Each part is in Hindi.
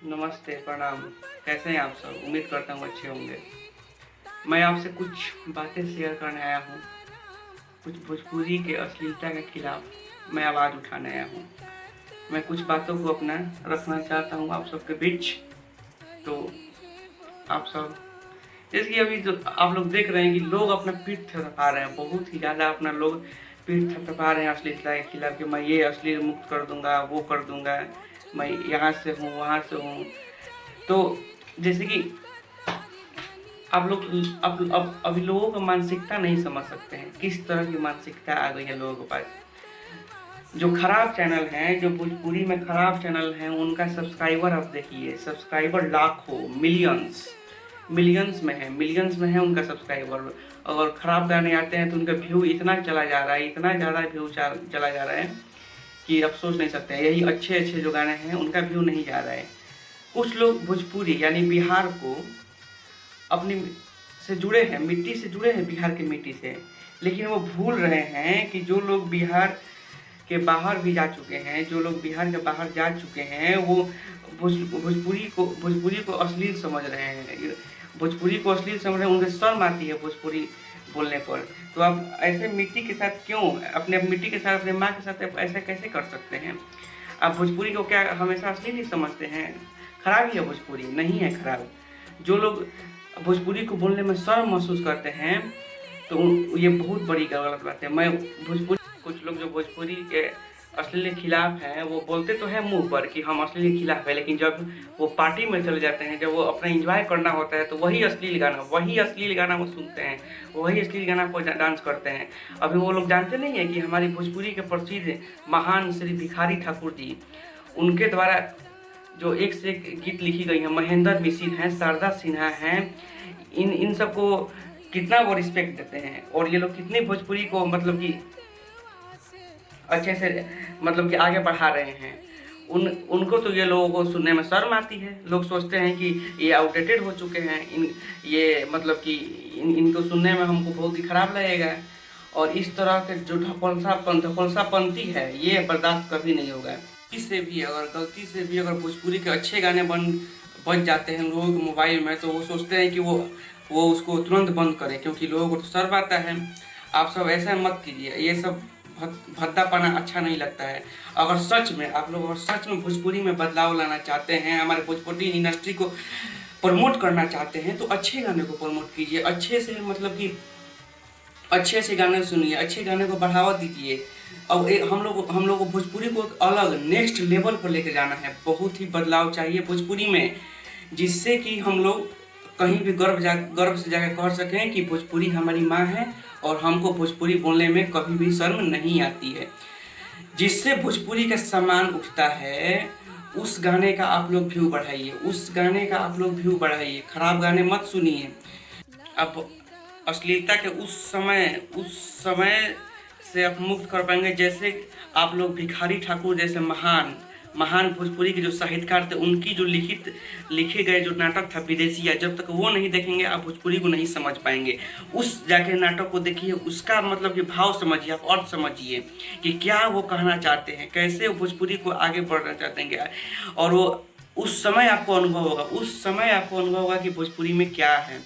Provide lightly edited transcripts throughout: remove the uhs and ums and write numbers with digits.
नमस्ते, प्रणाम। कैसे हैं आप सब? उम्मीद करता हूँ अच्छे होंगे। मैं आपसे कुछ बातें शेयर करने आया हूँ। कुछ भोजपुरी के अश्लीलता के खिलाफ मैं आवाज़ उठाने आया हूँ। मैं कुछ बातों को अपना रखना चाहता हूँ आप सबके बीच। तो आप सब, जैसे कि अभी जो आप लोग देख रहे हैं कि लोग अपना पीठ थपथपा रहे हैं, बहुत ही ज़्यादा अपना लोग पीठ थपथपा रहे हैं अश्लीलता के खिलाफ कि मैं ये अश्लील मुक्त कर दूंगा, वो कर दूंगा, मैं यहाँ से हूँ, वहाँ से हूँ। तो जैसे कि आप लोग अब अभी लोगों का मानसिकता नहीं समझ सकते हैं, किस तरह की मानसिकता आ गई है लोगों के पास। जो खराब चैनल हैं, जो भोजपुरी में खराब चैनल हैं, उनका सब्सक्राइबर आप देखिए, सब्सक्राइबर लाखों, मिलियंस मिलियंस में है, मिलियंस में है उनका सब्सक्राइबर। और खराब गाने आते हैं तो उनका व्यू इतना चला जा रहा है, इतना ज़्यादा व्यू चला जा रहा है कि आप सोच नहीं सकते हैं। यही अच्छे अच्छे जो गाने हैं उनका व्यू नहीं जा रहा है। कुछ लोग भोजपुरी यानी बिहार को अपनी से जुड़े हैं, मिट्टी से जुड़े हैं, बिहार की मिट्टी से, लेकिन वो भूल रहे हैं कि जो लोग बिहार के बाहर भी जा चुके हैं, जो लोग बिहार के बाहर जा चुके हैं, वो भोजपुरी को अश्लील समझ रहे हैं, भोजपुरी को अश्लील समझ रहे हैं। उनके शर्म आती है भोजपुरी बोलने पर। तो आप ऐसे मिट्टी के साथ क्यों, अपने मिट्टी के साथ, अपने माँ के साथ आप ऐसा कैसे कर सकते हैं? आप भोजपुरी को क्या हमेशा अश्लील ही समझते हैं? खराब ही है भोजपुरी? नहीं है खराब। जो लोग भोजपुरी को बोलने में शर्म महसूस करते हैं तो ये बहुत बड़ी गलत बात है। मैं भोजपुरी, कुछ लोग जो भोजपुरी के अश्लील के खिलाफ हैं वो बोलते तो है मुंह पर कि हम अश्लील के खिलाफ है, लेकिन जब वो पार्टी में चले जाते हैं, जब वो अपना एंजॉय करना होता है तो वही अश्लील गाना वो सुनते हैं, वही अश्लील गाना पर डांस करते हैं। अभी वो लोग जानते नहीं है कि हमारी भोजपुरी के प्रसिद्ध महान श्री भिखारी ठाकुर जी, उनके द्वारा जो एक से एक गीत लिखी गई है, महेंद्र मिश्र हैं, शारदा सिन्हा हैं, इन सबको कितना वो रिस्पेक्ट देते हैं। और ये लोग कितनी भोजपुरी को मतलब कि अच्छे से मतलब कि आगे बढ़ा रहे हैं। उनको तो ये लोगों को सुनने में शर्म आती है। लोग सोचते हैं कि ये आउटडेटेड हो चुके हैं, ये मतलब कि इनको सुनने में हमको बहुत ही खराब लगेगा। और इस तरह के जो ढकोलसापंती है, ये बर्दाश्त कभी नहीं होगा। गलती से भी अगर भोजपुरी के अच्छे गाने बज जाते हैं लोगों के मोबाइल में, तो वो सोचते हैं कि वो उसको तुरंत बंद करें, क्योंकि लोगों को तो शर्म आता है। आप सब ऐसा मत कीजिए, ये सब भद्दापना अच्छा नहीं लगता है। अगर सच में आप लोग भोजपुरी में बदलाव लाना चाहते हैं, हमारे भोजपुरी इंडस्ट्री को प्रमोट करना चाहते हैं, तो अच्छे गाने को प्रमोट कीजिए, अच्छे से मतलब कि अच्छे से गाने सुनिए, अच्छे गाने को बढ़ावा दीजिए। अब हम लोग को भोजपुरी को अलग नेक्स्ट लेवल पर लेके जाना है। बहुत ही बदलाव चाहिए भोजपुरी में, जिससे कि हम लोग कहीं भी गर्व से जाकर कह सकें कि भोजपुरी हमारी माँ है और हमको भोजपुरी बोलने में कभी भी शर्म नहीं आती है। जिससे भोजपुरी का सम्मान उठता है, उस गाने का आप लोग व्यू बढ़ाइए, खराब गाने मत सुनिए। अब अश्लीलता के उस समय से आप मुक्त कर पाएंगे जैसे आप लोग भिखारी ठाकुर जैसे महान भोजपुरी के जो साहित्यकार थे, उनकी जो लिखे गए जो नाटक था विदेशिया, जब तक वो नहीं देखेंगे आप भोजपुरी को नहीं समझ पाएंगे। उस जाके नाटक को देखिए, उसका मतलब कि भाव समझिए, आप अर्थ समझिए कि क्या वो कहना चाहते हैं, कैसे वो भोजपुरी को आगे बढ़ना चाहते हैं। और वो उस समय आपको अनुभव होगा कि भोजपुरी में क्या है।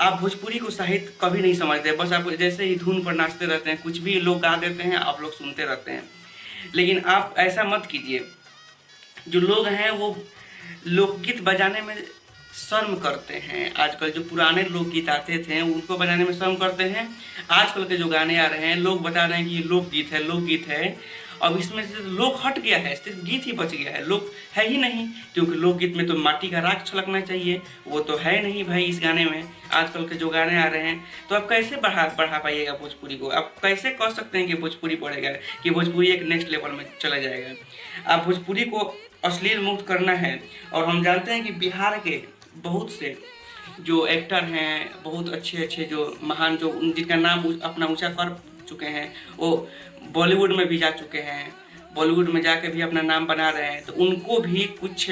आप भोजपुरी को साहित्य कभी नहीं समझते, बस आप जैसे ही धुन पर नाचते रहते हैं, कुछ भी लोग गा देते हैं, आप लोग सुनते रहते हैं। लेकिन आप ऐसा मत कीजिए। जो लोग हैं वो लोकगीत बजाने में शर्म करते हैं। आजकल जो पुराने लोकगीत आते थे उनको बजाने में शर्म करते हैं। आजकल के जो गाने आ रहे हैं, लोग बता रहे हैं कि ये लोकगीत है। अब इसमें से लोक हट गया है, सिर्फ गीत ही बच गया है, लोक है ही नहीं। क्योंकि लोकगीत में तो माटी का राग छलकना चाहिए, वो तो है नहीं भाई इस गाने में। आजकल के जो गाने आ रहे हैं, तो आप कैसे बढ़ा पाइएगा भोजपुरी को? आप कैसे कह सकते हैं कि भोजपुरी बढ़ेगा, कि भोजपुरी एक नेक्स्ट लेवल में चला जाएगा? आप भोजपुरी को अश्लील मुक्त करना है। और हम जानते हैं कि बिहार के बहुत से जो एक्टर हैं, बहुत अच्छे जो महान, जो जिनका नाम अपना ऊंचा कर चुके हैं, वो बॉलीवुड में भी जा चुके हैं, बॉलीवुड में जाके भी अपना नाम बना रहे हैं। तो उनको भी कुछ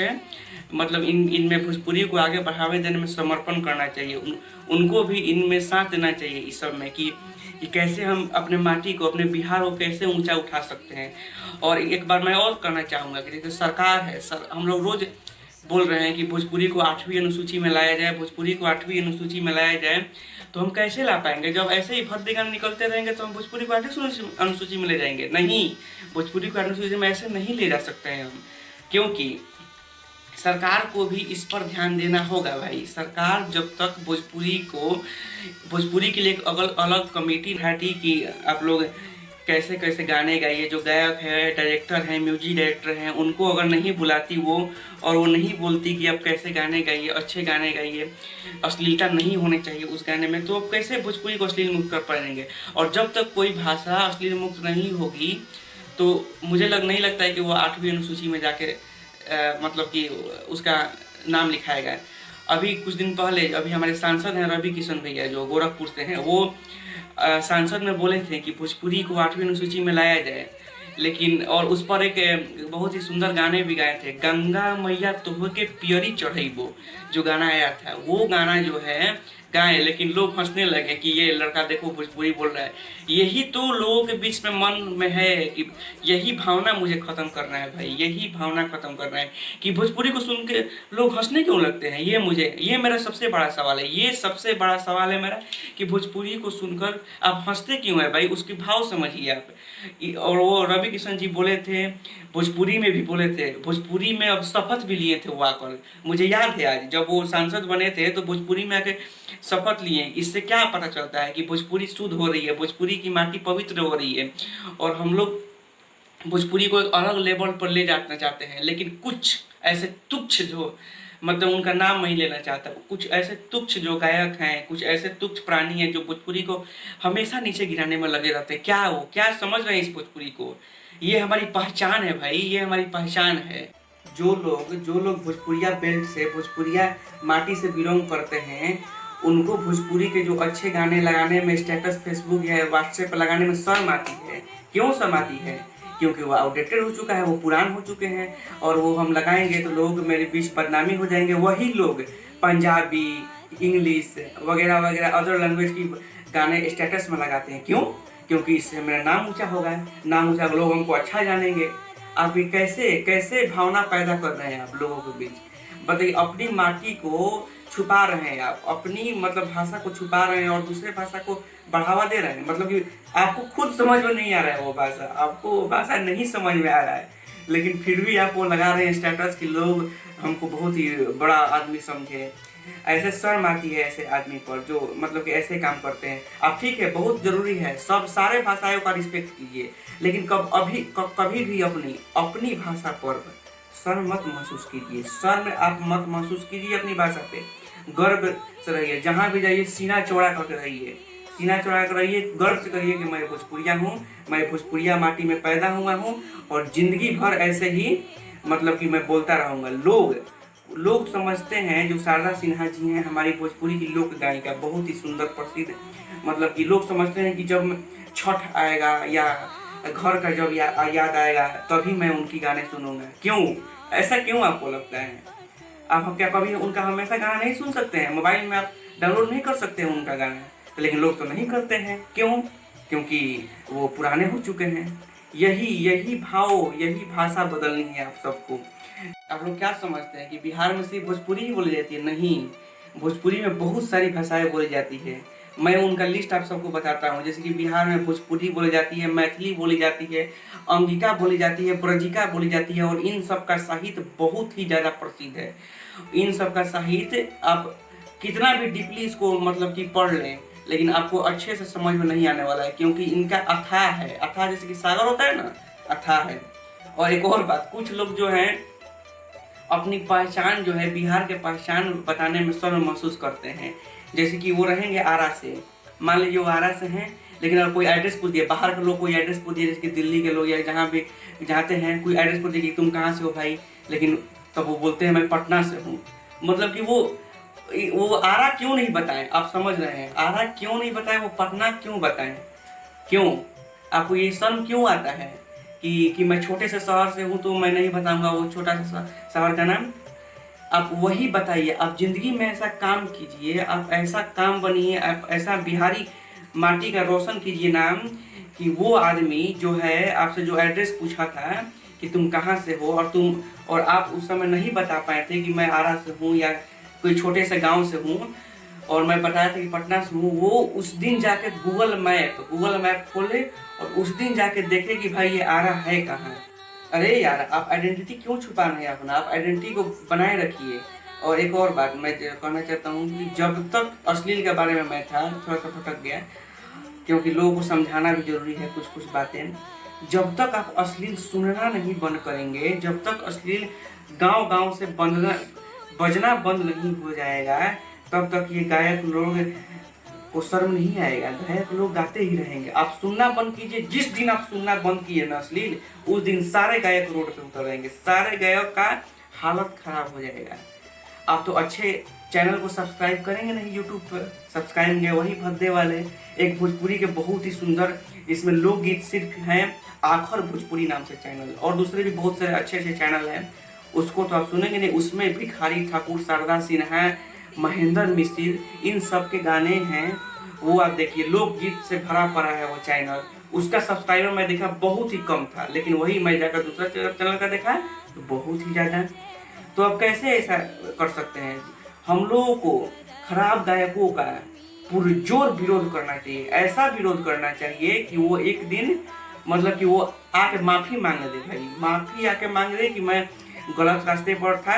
मतलब इनमें भोजपुरी को आगे बढ़ावे देने में समर्पण करना चाहिए। उनको भी इनमें साथ देना चाहिए इस सब में, कि कैसे हम अपने माटी को, अपने बिहार को कैसे ऊंचा उठा सकते हैं। और एक बार मैं और कहना चाहूँगा कि जैसे सरकार है, हम लोग रोज़ बोल रहे हैं कि भोजपुरी को 8वीं अनुसूची में लाया जाए, भोजपुरी को 8वीं अनुसूची में लाया जाए, तो हम कैसे ला पाएंगे? जब ऐसे ही भर्ती गाने निकलते रहेंगे तो हम भोजपुरी को 8वीं अनुसूची में ले जाएंगे? नहीं, भोजपुरी को अनुसूची में ऐसे नहीं ले जा सकते हैं हम, क्योंकि सरकार को भी इस पर ध्यान देना होगा भाई। सरकार जब तक भोजपुरी के लिए एक अलग अलग कमेटी बैठी कि आप लोग कैसे कैसे गाने गाइए, जो गायक है, डायरेक्टर हैं, म्यूजिक डायरेक्टर हैं, उनको अगर नहीं बुलाती वो, और वो नहीं बोलती कि आप कैसे गाने गाइए, अच्छे गाने गाइए, अश्लीलता नहीं होनी चाहिए उस गाने में, तो आप कैसे भोजपुरी को अश्लील मुक्त कर पाएंगे? और जब तक कोई भाषा अश्लील मुक्त नहीं होगी तो मुझे नहीं लगता है कि वो 8वीं अनुसूची में जाके मतलब कि उसका नाम लिखाएगा। अभी कुछ दिन पहले अभी हमारे सांसद हैं रवि किशन भैया, जो गोरखपुर से हैं, वो सांसद में बोले थे कि भोजपुरी को 8वीं अनुसूची में लाया जाए, लेकिन और उस पर एक बहुत ही सुंदर गाने भी गाए थे, गंगा मैया तोह के पियरी चढ़ैबो, जो गाना आया था, वो गाना जो है गाए, लेकिन लोग हंसने लगे कि ये लड़का देखो भोजपुरी बोल रहा है। यही तो लोगों के बीच में मन में है कि यही भावना मुझे खत्म करना है भाई, यही भावना खत्म करना है कि भोजपुरी को सुन के लोग हंसने क्यों लगते हैं। ये मेरा सबसे बड़ा सवाल है, ये सबसे बड़ा सवाल है मेरा कि भोजपुरी को सुनकर आप हंसते क्यों है भाई, उसकी भाव समझिए आप। और वो रवि किशन जी बोले थे, भोजपुरी में भी बोले थे, भोजपुरी में अब शपथ भी लिए थे वो आकर, मुझे याद है आज जब वो सांसद बने थे तो भोजपुरी में आके शपथ लिए। इससे क्या पता चलता है कि भोजपुरी शुद्ध हो रही है, भोजपुरी की माटी पवित्र हो रही है, और हम लोग भोजपुरी को एक अलग लेवल पर ले जाना चाहते हैं। लेकिन कुछ ऐसे तुच्छ जो मतलब उनका नाम नहीं लेना चाहता, कुछ ऐसे तुच्छ जो गायक हैं, कुछ ऐसे तुच्छ प्राणी हैं जो भोजपुरी को हमेशा नीचे गिराने में लगे रहते हैं। क्या वो क्या समझ रहे हैं इस भोजपुरी को? ये हमारी पहचान है भाई, ये हमारी पहचान है। जो लोग भोजपुरिया बेल्ट से, भोजपुरिया माटी से बिलोंग करते हैं, उनको भोजपुरी के जो अच्छे गाने लगाने में, स्टेटस फेसबुक या व्हाट्सएप पर लगाने में शर्म आती है। क्यों शर्म आती है? क्योंकि वो आउटडेटेड हो चुका है, वो पुरान हो चुके हैं, और वो हम लगाएंगे तो लोग मेरे बीच बदनामी हो जाएंगे। वही लोग पंजाबी, इंग्लिश वगैरह वगैरह अदर लैंग्वेज की गाने स्टेटस में लगाते हैं। क्यों? क्योंकि इससे मेरा नाम ऊँचा होगा, नाम ऊँचा, लोग हमको अच्छा जानेंगे। आप ये कैसे कैसे भावना पैदा कर रहे हैं आप लोगों के बीच? बताइए, अपनी माटी को छुपा रहे हैं आप, अपनी मतलब भाषा को छुपा रहे हैं और दूसरे भाषा को बढ़ावा दे रहे हैं। मतलब कि आपको खुद समझ में नहीं आ रहा है वो भाषा, आपको वो भाषा नहीं समझ में आ रहा है, लेकिन फिर भी आप वो लगा रहे हैं स्टेटस कि लोग हमको बहुत ही बड़ा आदमी समझे। ऐसे शर्म आती है ऐसे आदमी पर जो मतलब कि ऐसे काम करते हैं। आप ठीक है, बहुत जरूरी है, सब सारे भाषाओं का रिस्पेक्ट कीजिए, लेकिन कभी भी अपनी भाषा पर शर्म मत महसूस कीजिए। शर्म आप मत महसूस कीजिए, अपनी भाषा पे गर्व से रहिए। जहाँ भी जाइए सीना चौड़ा करके रहिए, सीना चौड़ा कर रहिए, गर्व से करिए कि मैं भोजपुरिया हूँ, मैं भोजपुरिया माटी में पैदा हुआ हूँ, और जिंदगी भर ऐसे ही मतलब कि मैं बोलता रहूँगा। लोग समझते हैं, जो शारदा सिन्हा जी हैं, हमारी भोजपुरी की लोक गायिका, बहुत ही सुंदर प्रसिद्ध, मतलब कि लोग समझते हैं कि जब छठ आएगा या घर का जब याद आएगा तभी मैं उनकी गाने सुनूंगा। क्यों? ऐसा क्यों आपको लगता है? आप क्या कभी उनका हमेशा गाना नहीं सुन सकते हैं? मोबाइल में आप डाउनलोड नहीं कर सकते हैं उनका गाना? लेकिन लोग तो नहीं करते हैं। क्यों? क्योंकि वो पुराने हो चुके हैं। यही भाव, यही भाषा बदलनी है आप सबको। आप लोग क्या समझते हैं कि बिहार में सिर्फ भोजपुरी ही बोली जाती है? नहीं, भोजपुरी में बहुत सारी भाषाएं बोली जाती है। मैं उनका लिस्ट आप सबको बताता हूँ। जैसे कि बिहार में भोजपुरी बोली जाती है, मैथिली बोली जाती है, अंगिका बोली जाती है, ब्रजिका बोली जाती है, और इन सब का साहित्य बहुत ही ज़्यादा प्रसिद्ध है। इन सब का साहित्य आप कितना भी डीपली इसको मतलब कि पढ़ लें, लेकिन आपको अच्छे से समझ में नहीं आने वाला है, क्योंकि इनका अथाह है। अथाह जैसे कि सागर होता है ना, अथाह है। और एक और बात, कुछ लोग जो हैं अपनी पहचान जो है, बिहार के पहचान बताने में शर्म महसूस करते हैं। जैसे कि वो रहेंगे आरा से, मान लीजिए वो आरा से हैं, लेकिन अगर कोई एड्रेस पूछ दिए, बाहर के लोग कोई एड्रेस पूछ दिए, जैसे कि दिल्ली के लोग या जहाँ भी जाते हैं, कोई एड्रेस पूछ दिए कि तुम कहाँ से हो भाई, लेकिन तब वो बोलते हैं मैं पटना से हूँ। मतलब कि वो आरा क्यों नहीं बताएं? आप समझ रहे हैं, आरा क्यों नहीं बताएं, वो पटना क्यों बताएं? क्यों? आपको ये शर्म क्यों आता है कि मैं छोटे से शहर से हूँ तो मैं नहीं बताऊंगा वो छोटा सा शहर का नाम? आप वही बताइए। आप जिंदगी में ऐसा काम कीजिए, आप ऐसा काम बनिए, आप ऐसा बिहारी माटी का रोशन कीजिए नाम, कि वो आदमी जो है आपसे जो एड्रेस पूछा था कि तुम कहाँ से हो, और आप उस समय नहीं बता पाए थे कि मैं आरा से हूँ या कोई छोटे से गांव से हूँ, और मैं बताया था कि पटना से हूँ, वो उस दिन जाके गूगल मैप खोले और उस दिन जाके देखे कि भाई ये आरा है कहाँ। अरे यार, आप आइडेंटिटी क्यों छुपा रहे हैं अपना, आप आइडेंटिटी को बनाए रखिए। और एक और बात मैं कहना चाहता हूँ कि जब तक अश्लील के बारे में मैं था, थोड़ा सा भटक गया क्योंकि लोगों को समझाना भी जरूरी है कुछ बातें। जब तक आप अश्लील सुनना नहीं बंद करेंगे, जब तक अश्लील गांव गांव से बजना बंद नहीं हो जाएगा, तब तक ये गायक लोग को शर्म नहीं आएगा। गायक लोग गाते ही रहेंगे। आप सुनना बंद कीजिए, जिस दिन आप सुनना बंद किए ना अश्लील, उस दिन सारे गायक रोड पे उतरेंगे, सारे गायक का हालत खराब हो जाएगा। आप तो अच्छे चैनल को सब्सक्राइब करेंगे नहीं, यूट्यूब पर सब्सक्राइब वही भद्दे वाले। एक भोजपुरी के बहुत ही सुंदर, इसमें लोकगीत सिर्फ हैं, आखर भोजपुरी नाम से चैनल, और दूसरे भी बहुत सारे अच्छे अच्छे चैनल हैं, उसको तो आप सुनेंगे नहीं। उसमें भिखारी ठाकुर, शारदा सिन्हा, महेंद्र मिश्र, इन सब के गाने हैं, वो आप देखिए, लोकगीत से भरा पड़ा है वो चैनल। उसका सब्सक्राइबर मैं देखा बहुत ही कम था, लेकिन वही मैं जाकर दूसरा चैनल का देखा तो बहुत ही ज़्यादा। तो अब कैसे ऐसा कर सकते हैं? हम लोगों को खराब गायकों का पुरजोर विरोध करना चाहिए, ऐसा विरोध करना चाहिए कि वो एक दिन मतलब कि वो आके माफ़ी मांग ले भाई, माफ़ी आके मांग ले कि मैं गलत रास्ते पर था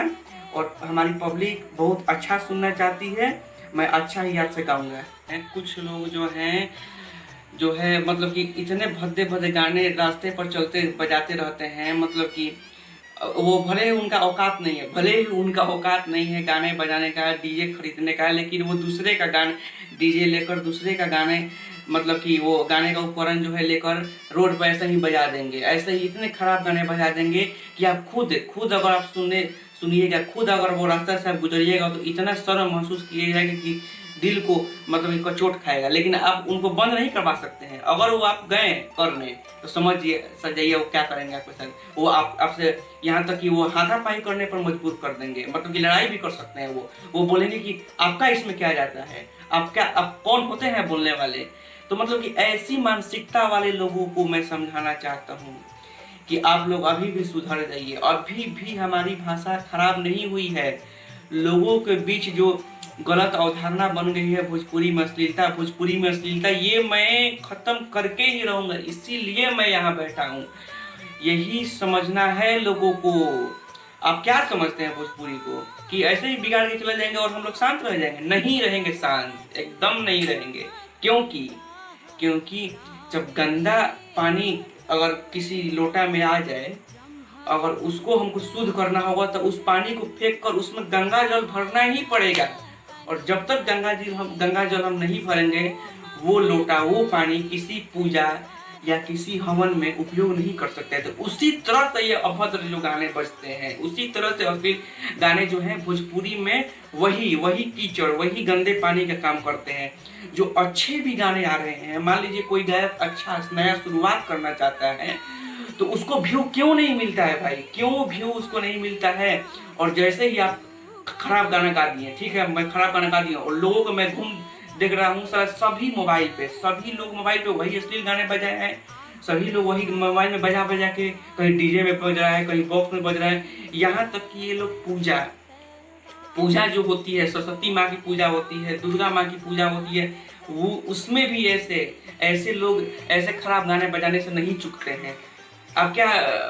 और हमारी पब्लिक बहुत अच्छा सुनना चाहती है, मैं अच्छा ही आपसे गाऊंगा। कुछ लोग जो है मतलब कि इतने भद्दे भद्दे गाने रास्ते पर चलते बजाते रहते हैं, मतलब कि वो भले ही उनका औकात नहीं है गाने बजाने का, डीजे खरीदने का, लेकिन वो दूसरे का गाने डीजे लेकर दूसरे का गाने मतलब कि वो गाने का उपकरण जो है लेकर रोड पर ऐसे ही बजा देंगे, ऐसे ही इतने खराब गाने बजा देंगे कि आप खुद अगर आप सुनिएगा, खुद अगर वो रास्ता से आप गुजरिएगा तो इतना शर्म महसूस किएगा कि दिल को मतलब चोट खाएगा। लेकिन आप उनको बंद नहीं करवा सकते हैं। अगर वो आप गए करने तो समझिए वो क्या करेंगे आपके साथ। वो आपसे यहाँ तक कि वो हाथापाई करने पर मजबूर कर देंगे, मतलब कि लड़ाई भी कर सकते हैं। वो बोलेंगे कि आपका इसमें क्या जाता है, आप कौन होते हैं बोलने वाले। तो मतलब कि ऐसी मानसिकता वाले लोगों को मैं समझाना चाहता हूँ कि आप लोग अभी भी सुधर जाइए, अभी भी हमारी भाषा खराब नहीं हुई है। लोगों के बीच जो गलत अवधारणा बन गई है भोजपुरी में अश्लीलता, ये मैं खत्म करके ही रहूंगा, इसीलिए मैं यहाँ बैठा हूँ। यही समझना है लोगों को। आप क्या समझते हैं भोजपुरी को कि ऐसे ही बिगाड़ के चले जाएंगे और हम लोग शांत रह जाएंगे? नहीं रहेंगे शांत, एकदम नहीं रहेंगे। क्योंकि जब गंदा पानी अगर किसी लोटा में आ जाए, अगर उसको हमको शुद्ध करना होगा तो उस पानी को फेंक कर उसमें गंगा जल भरना ही पड़ेगा। और जब तक गंगा जल हम नहीं भरेंगे, वो लोटा, वो पानी किसी पूजा या किसी हवन में उपयोग नहीं कर सकते। तो उसी तरह से ये अभद्र जो गाने बजते हैं, उसी तरह से अश्लील गाने जो हैं भोजपुरी में वही कीचड़, वही गंदे पानी का काम करते हैं। जो अच्छे भी गाने आ रहे हैं, मान लीजिए कोई गायक अच्छा नया शुरुआत करना चाहता है तो उसको व्यू क्यों नहीं मिलता है भाई, क्यों व्यू उसको नहीं मिलता है? और जैसे ही आप खराब गाना गा दिए, ठीक है, मैं खराब गाना गा दिया और लोगों को मैं घूम देख रहा हूँ, सभी लोग मोबाइल पे वही अश्लील गाने बजाए हैं, सभी लोग वही मोबाइल में बजा के, कहीं डीजे में बज रहा है, कहीं बॉक्स में बज रहा है। यहाँ तक कि ये लोग पूजा जो होती है, सरस्वती माँ की पूजा होती है, दुर्गा माँ की पूजा होती है, वो उसमें भी ऐसे लोग ऐसे खराब गाने बजाने से नहीं चूकते हैं। आप क्या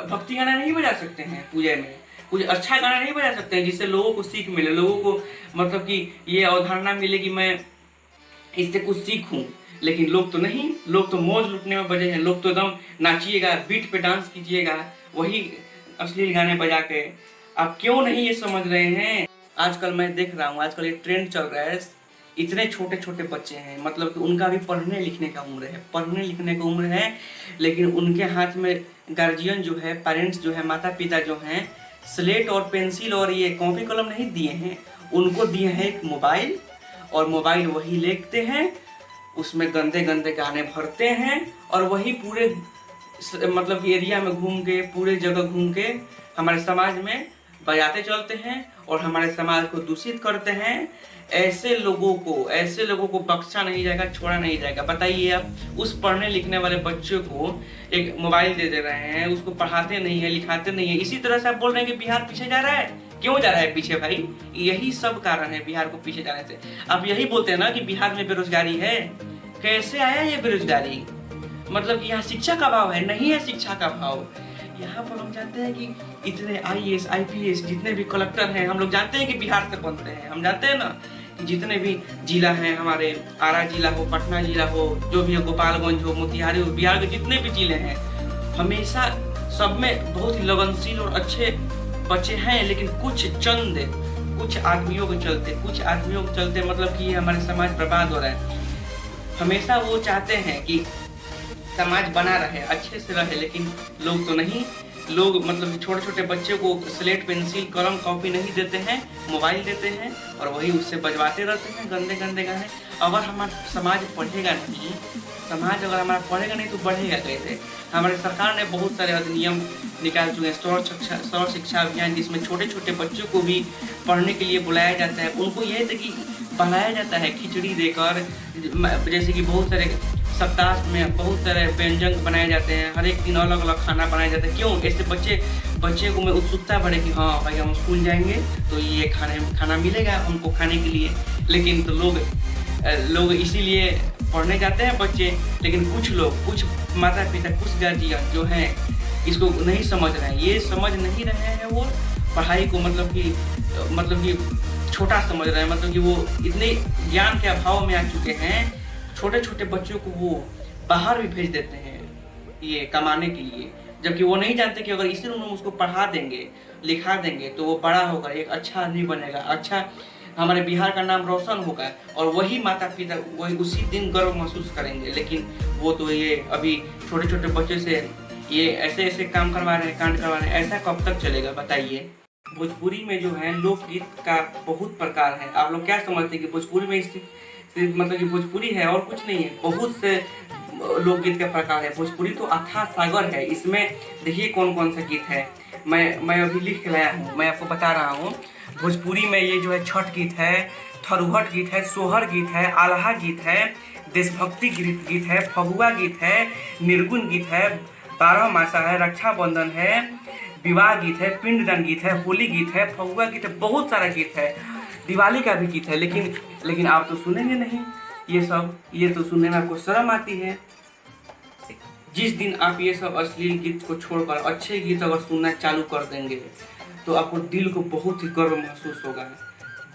भक्ति गाना नहीं बजा सकते हैं पूजा में? कुछ अच्छा गाना नहीं बजा सकते हैं जिससे लोगों को सीख मिले, लोगों को मतलब कि ये अवधारणा मिले कि मैं इससे कुछ सीखूं? लेकिन लोग तो नहीं, लोग तो मौज लुटने में बजे हैं। लोग तो एकदम नाचिएगा, बीट पे डांस कीजिएगा, वही अश्लील गाने बजा के। आप क्यों नहीं ये समझ रहे हैं? आजकल मैं देख रहा हूँ, आजकल एक ट्रेंड चल रहा है, इतने छोटे छोटे बच्चे हैं, मतलब कि उनका भी पढ़ने लिखने का उम्र है, लेकिन उनके हाथ में गार्जियन जो है, पेरेंट्स जो है, माता पिता जो हैं, स्लेट और पेंसिल और ये कॉपी कलम नहीं दिए हैं, उनको दिए हैं एक मोबाइल, और मोबाइल वही लेते हैं, उसमें गंदे गंदे गाने भरते हैं और वही पूरे मतलब कि एरिया में घूम के, पूरे जगह घूम के हमारे समाज में बजाते चलते हैं और हमारे समाज को दूषित करते हैं। ऐसे लोगों को बख्शा नहीं जाएगा, छोड़ा नहीं जाएगा। बताइए आप, उस पढ़ने लिखने वाले बच्चों को एक मोबाइल दे रहे हैं, उसको पढ़ाते नहीं है, लिखाते नहीं है। इसी तरह से आप बोल रहे हैं कि बिहार पीछे जा रहा है। क्यों जा रहा है पीछे भाई? यही सब कारण है बिहार को पीछे जाने से। आप यही बोलते हैं ना कि बिहार में बेरोजगारी है। कैसे आया ये बेरोजगारी? मतलब यहाँ शिक्षा का अभाव है? नहीं है शिक्षा का अभाव। यहाँ पर हम जानते हैं कि इतने IAS IPS जितने भी कलेक्टर हैं, हम लोग जानते हैं कि बिहार से बनते हैं। हम जानते हैं ना कि जितने भी जिला हैं, हमारे आरा जिला हो, पटना जिला हो, जो भी हो, गोपालगंज हो, मोतिहारी हो, बिहार के जितने भी जिले हैं, हमेशा सब में बहुत ही लगनशील और अच्छे बच्चे हैं। लेकिन कुछ आदमियों के चलते मतलब कि हमारे समाज बर्बाद हो रहा है। हमेशा वो चाहते हैं कि समाज बना रहे, अच्छे से रहे, लेकिन लोग तो नहीं। लोग मतलब छोटे छोटे बच्चे को स्लेट पेंसिल कलम कॉपी नहीं देते हैं, मोबाइल देते हैं और वही उससे बजवाते रहते हैं गंदे गंदे गाने। अगर हमारा समाज पढ़ेगा नहीं, अगर हमारा पढ़ेगा नहीं तो बढ़ेगा कैसे? हमारे सरकार ने बहुत सारे अधिनियम निकाल चुके हैं, सर्व शिक्षा अभियान, जिसमें छोटे छोटे बच्चों को भी पढ़ने के लिए बुलाया जाता है। उनको यह कि बनाया जाता है खिचड़ी देकर, जैसे कि बहुत सारे सप्ताह में बहुत सारे व्यंजन बनाए जाते हैं, हर एक दिन अलग अलग खाना बनाया जाता है। क्यों? ऐसे बच्चे को में उत्सुकता बढ़े कि हाँ भाई हम स्कूल जाएंगे तो ये खाना मिलेगा हमको खाने के लिए। लेकिन तो लोग इसीलिए पढ़ने जाते हैं बच्चे। लेकिन कुछ माता पिता, कुछ गार्जियन जो हैं इसको नहीं समझ रहे हैं। ये समझ नहीं रहे हैं, वो पढ़ाई को मतलब कि छोटा समझ रहे हैं। मतलब कि वो इतने ज्ञान के अभाव में आ चुके हैं, छोटे छोटे बच्चों को वो बाहर भी भेज देते हैं ये कमाने के लिए, जबकि वो नहीं जानते कि अगर इसी उम्र में उसको पढ़ा देंगे, लिखा देंगे तो वो बड़ा होगा, एक अच्छा आदमी बनेगा, अच्छा हमारे बिहार का नाम रोशन होगा। और वही माता पिता वही उसी दिन गर्व महसूस करेंगे। लेकिन वो तो ये अभी छोटे छोटे बच्चे से ये ऐसे काम करवा रहे हैं, कांड करवा रहे हैं। ऐसा कब तक चलेगा बताइए? भोजपुरी में जो है लोकगीत का बहुत प्रकार है। आप लोग क्या समझते हैं कि भोजपुरी में सिर्फ मतलब कि भोजपुरी है और कुछ नहीं है? बहुत से लोकगीत का प्रकार है। भोजपुरी तो अथाह सागर है। इसमें देखिए कौन कौन सा गीत है, मैं अभी लिख के लाया हूँ, मैं आपको बता रहा हूँ। भोजपुरी में ये जो है छठ गीत है, थरुहट गीत है, सोहर गीत है, आल्हा गीत है, देशभक्ति गीत है, फगुआ गीत है, निर्गुण गीत है, 12 मासा है, रक्षाबंधन है, विवाह गीत है, पिंडदान गीत है, होली गीत है, फगुआ गीत है, बहुत सारा गीत है, दिवाली का भी गीत है। लेकिन आप तो सुनेंगे नहीं ये तो सुनने में आपको शर्म आती है। जिस दिन आप ये सब अश्लील गीत को छोड़कर अच्छे गीत अगर सुनना चालू कर देंगे तो आपको दिल को बहुत ही गर्व महसूस होगा,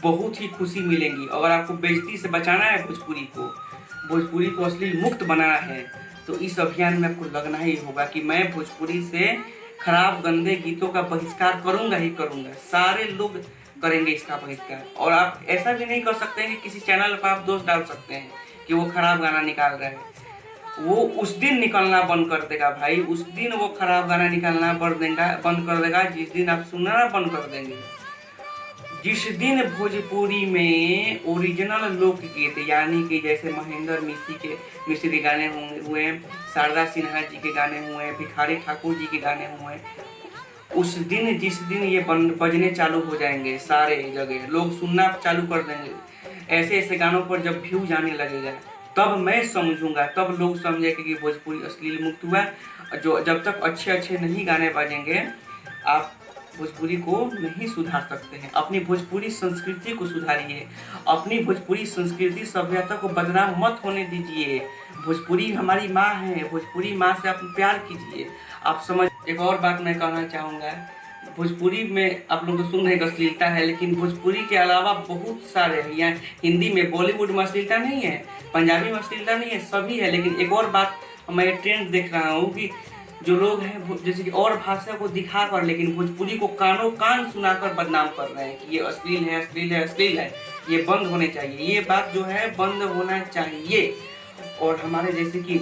बहुत ही खुशी मिलेंगी। अगर आपको बेइज्जती से बचाना है भोजपुरी को अश्लील मुक्त बनाना है, तो इस अभियान में आपको लगना ही होगा कि मैं भोजपुरी से खराब गंदे गीतों का बहिष्कार करूंगा ही करूंगा। सारे लोग करेंगे इसका बहिष्कार। और आप ऐसा भी नहीं कर सकते हैं कि किसी चैनल पर आप दोष डाल सकते हैं कि वो खराब गाना निकाल रहा है। वो उस दिन निकलना बंद कर देगा भाई, उस दिन वो खराब गाना निकालना बंद कर देगा जिस दिन आप सुनना बंद कर देंगे। जिस दिन भोजपुरी में ओरिजिनल लोकगीत यानी कि जैसे महेंद्र मिश्र के गाने हुए, शारदा सिन्हा जी के गाने हुए, भिखारी ठाकुर जी के गाने हुए, उस दिन जिस दिन ये बजने चालू हो जाएंगे सारे जगह, लोग सुनना चालू कर देंगे, ऐसे गानों पर जब व्यू जाने लगेगा तब मैं समझूंगा, तब लोग समझेंगे कि भोजपुरी अश्लील मुक्त हुआ। जो जब तक अच्छे नहीं गाने बजेंगे आप भोजपुरी को नहीं सुधार सकते हैं। अपनी भोजपुरी संस्कृति को सुधारिए, अपनी भोजपुरी संस्कृति सभ्यता को बदनाम मत होने दीजिए। भोजपुरी हमारी माँ है, भोजपुरी माँ से आप प्यार कीजिए। आप समझ। एक और बात मैं कहना चाहूँगा, भोजपुरी में आप लोग तो सुन रहे हैं अश्लीलता है, लेकिन भोजपुरी के अलावा बहुत सारे हैं। यहाँ हिंदी में बॉलीवुड में अश्लीलता नहीं है, पंजाबी में अश्लीलता नहीं है, सभी है। लेकिन एक और बात मैं ट्रेंड देख रहा हूँ कि जो लोग हैं जैसे कि और भाषा को दिखा कर लेकिन भोजपुरी को कानों कान सुनाकर बदनाम कर रहे हैं कि ये अश्लील है। ये बंद होने चाहिए, ये बात जो है बंद होना चाहिए। और हमारे जैसे कि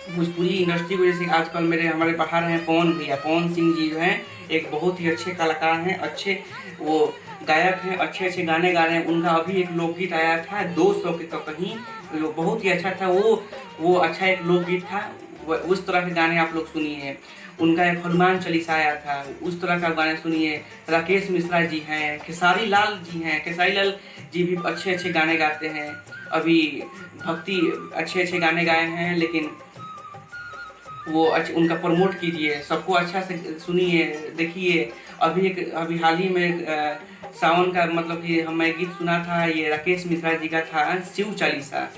भोजपुरी इंडस्ट्री को जैसे आजकल हमारे बाहर हैं पवन सिंह जी जो हैं एक बहुत ही अच्छे कलाकार हैं, अच्छे वो गायक हैं, अच्छे गाने गा रहे हैं। उनका अभी एक लोकगीत आया था 200 के तो कहीं, वो बहुत ही अच्छा था। वो अच्छा एक लोकगीत था, उस तरह के गाने आप लोग सुनिए। उनका एक हनुमान चालीसा आया था, उस तरह का गाने सुनिए। राकेश मिश्रा जी हैं, खेसारी लाल जी हैं, खेसारी लाल जी भी अच्छे अच्छे गाने गाते हैं। अभी भक्ति अच्छे अच्छे गाने गाए हैं, लेकिन वो उनका प्रमोट कीजिए, सबको अच्छा से सुनिए, देखिए। अभी हाल ही में सावन का मतलब कि मैं गीत सुना था, ये राकेश मिश्रा जी का था, शिव चालीसा।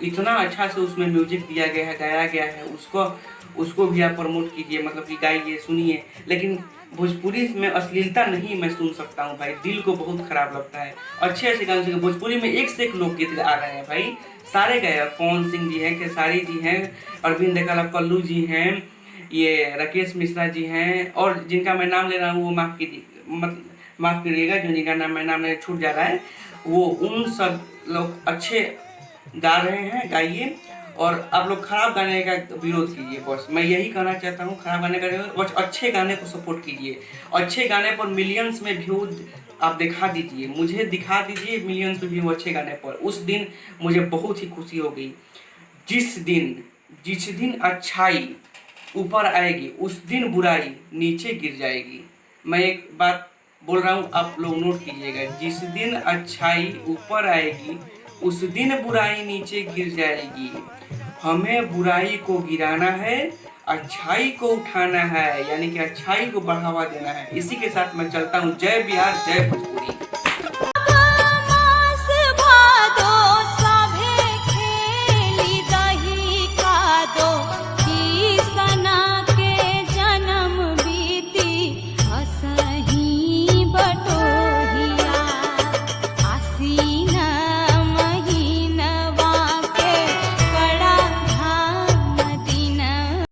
इतना अच्छा से उसमें म्यूजिक दिया गया है, गाया गया है, उसको उसको भी आप प्रमोट कीजिए, मतलब कि गाइए, सुनिए। लेकिन भोजपुरी में अश्लीलता नहीं मैं सुन सकता हूँ भाई, दिल को बहुत खराब लगता है। अच्छे अच्छे गाने सुनिए, भोजपुरी में एक से एक लोकगीत आ रहे हैं भाई, सारे गए। पवन सिंह जी हैं, खेसारी जी हैं, अरविंद देखाला, कल्लू जी हैं, ये राकेश मिश्रा जी हैं, और जिनका मैं नाम ले रहा हूँ वो माफ़ करिएगा, जो जिनका नाम मैं नाम ले छूट जा रहा है, वो उन सब लोग अच्छे गा रहे हैं, गाइए। और आप लोग खराब गाने का विरोध कीजिए, बस मैं यही कहना चाहता हूँ। खराब गाने का विरोध, बस अच्छे गाने को सपोर्ट कीजिए। अच्छे गाने पर मिलियंस में व्यू आप दिखा दीजिए, मुझे दिखा दीजिए मिलियंस में व्यू अच्छे गाने पर। उस दिन मुझे बहुत ही खुशी हो गई। जिस दिन अच्छाई ऊपर आएगी, उस दिन बुराई नीचे गिर जाएगी। मैं एक बात बोल रहा हूँ, आप लोग नोट कीजिएगा। जिस दिन अच्छाई ऊपर आएगी, उस दिन बुराई नीचे गिर जाएगी। हमें बुराई को गिराना है, अच्छाई को उठाना है, यानी कि अच्छाई को बढ़ावा देना है। इसी के साथ मैं चलता हूँ। जय बिहार, जय भोजपुरी।